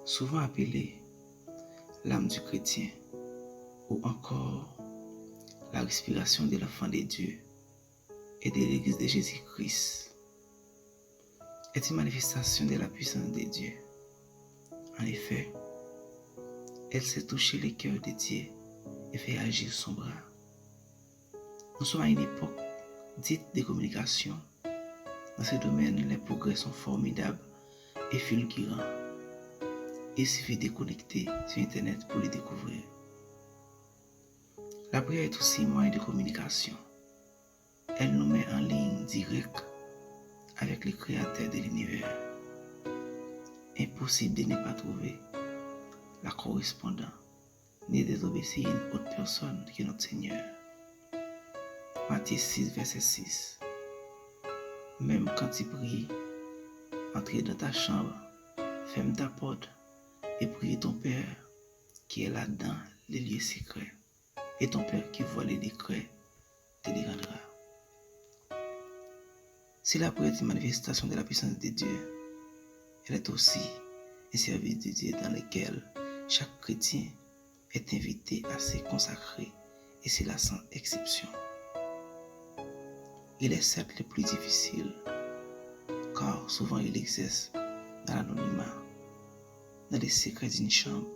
souvent appelée l'âme du chrétien ou encore la respiration de l'enfant de Dieu et de l'Église de Jésus-Christ, est une manifestation de la puissance de Dieu. En effet, elle sait toucher les cœurs de Dieu et fait agir son bras. Nous sommes à une époque dite de communication. Dans ce domaine, les progrès sont formidables et fulgurants. Il suffit de connecter sur Internet pour les découvrir. La prière est aussi un moyen de communication. Elle nous met en ligne directe avec le Créateur de l'univers. Impossible de ne pas trouver la correspondance ni de désobéir à une autre personne que notre Seigneur. Matthieu 6, verset 6. Même quand tu pries, entre dans ta chambre, ferme ta porte et prie ton Père qui est là dans les lieux secrets. Et ton Père qui voit les décrets te les rendra. Si la prière est une manifestation de la puissance de Dieu, elle est aussi un service de Dieu dans lequel chaque chrétien est invité à se consacrer, et c'est là sans exception. Il est certes le plus difficile, car souvent il exerce dans l'anonymat, dans les secrets d'une chambre.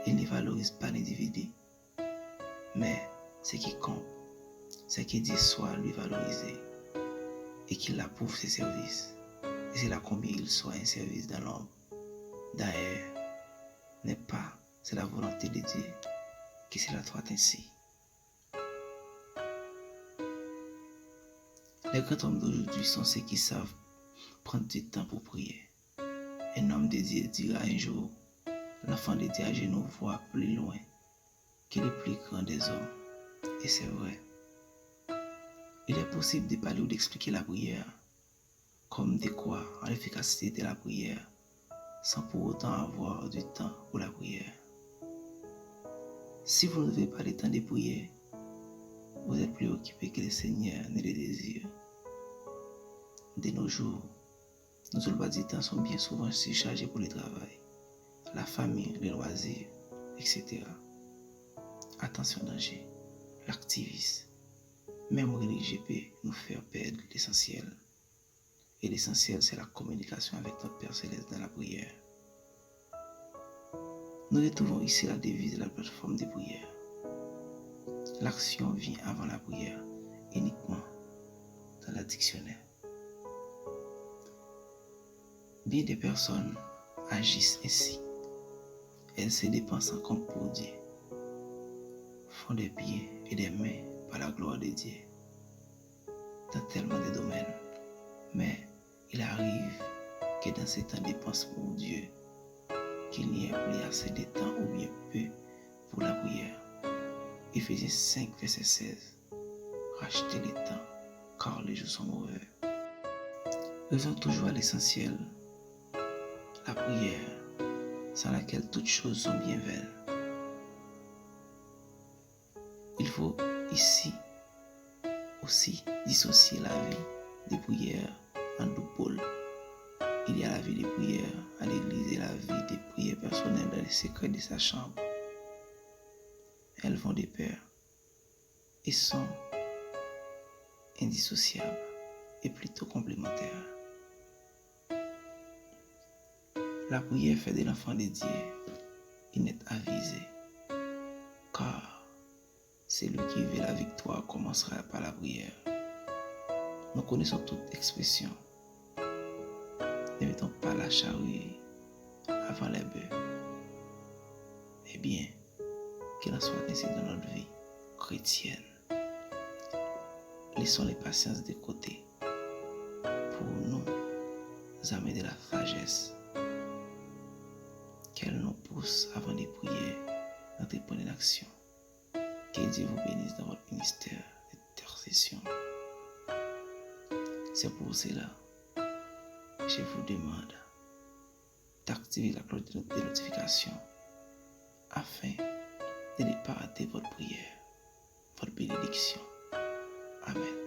Il ne valorise pas l'individu, mais ce qui compte, c'est qu'il dit soit lui valoriser et qu'il approuve ses services. Et c'est là combien il soit un service dans l'ombre. D'ailleurs, c'est la volonté de Dieu que cela soit ainsi. Les grands hommes d'aujourd'hui sont ceux qui savent prendre du temps pour prier. Un homme de Dieu dira un jour, l'enfant de Dieu à genoux voit plus loin que le plus grand des hommes. Et c'est vrai. Il est possible de parler ou d'expliquer la prière, comme de quoi en l'efficacité de la prière, sans pour autant avoir du temps pour la prière. Si vous n'avez pas le temps de prier, vous êtes plus occupé que le Seigneur ne le désire. De nos jours, nos emplois du temps sont bien souvent surchargés pour le travail, la famille, les loisirs, etc. Attention danger, l'activisme, même religieux peut nous faire perdre l'essentiel. Et l'essentiel, c'est la communication avec notre Père Céleste dans la prière. Nous retrouvons ici la devise de la plateforme de prière. L'action vient avant la prière, uniquement dans le dictionnaire. Bien des personnes agissent ainsi. Elles se dépensent en compte pour Dieu, font des pieds et des mains par la gloire de Dieu dans tellement de domaines. Mais il arrive que dans ces temps de dépenses pour Dieu, qu'il n'y ait plus assez de temps ou bien peu pour la prière. Éphésiens 5, verset 16. Rachetez le temps, car les jours sont mauvais. Revenons toujours à l'essentiel, la prière, sans laquelle toutes choses sont bien vaines. Il faut ici aussi dissocier la vie de prière en deux pôles. Il y a la vie de prière à l'église et la vie de prière personnelle dans les secrets de sa chambre. Elles vont de pair et sont indissociables et plutôt complémentaires. La prière fait de l'enfant de Dieu une être avisé, car celui qui veut la victoire commencera par la prière. Nous connaissons toute expression. Ne mettons pas la charrue avant les bœufs. Eh bien, qu'il en soit ainsi dans notre vie chrétienne. Laissons les patiences de côté pour nous amener de la sagesse. Qu'elle nous pousse avant de prier, d'entreprendre une action. Que Dieu vous bénisse dans votre ministère d'intercession. C'est pour cela que je vous demande d'activer la cloche de notification afin de ne pas rater votre prière, votre bénédiction. Amen.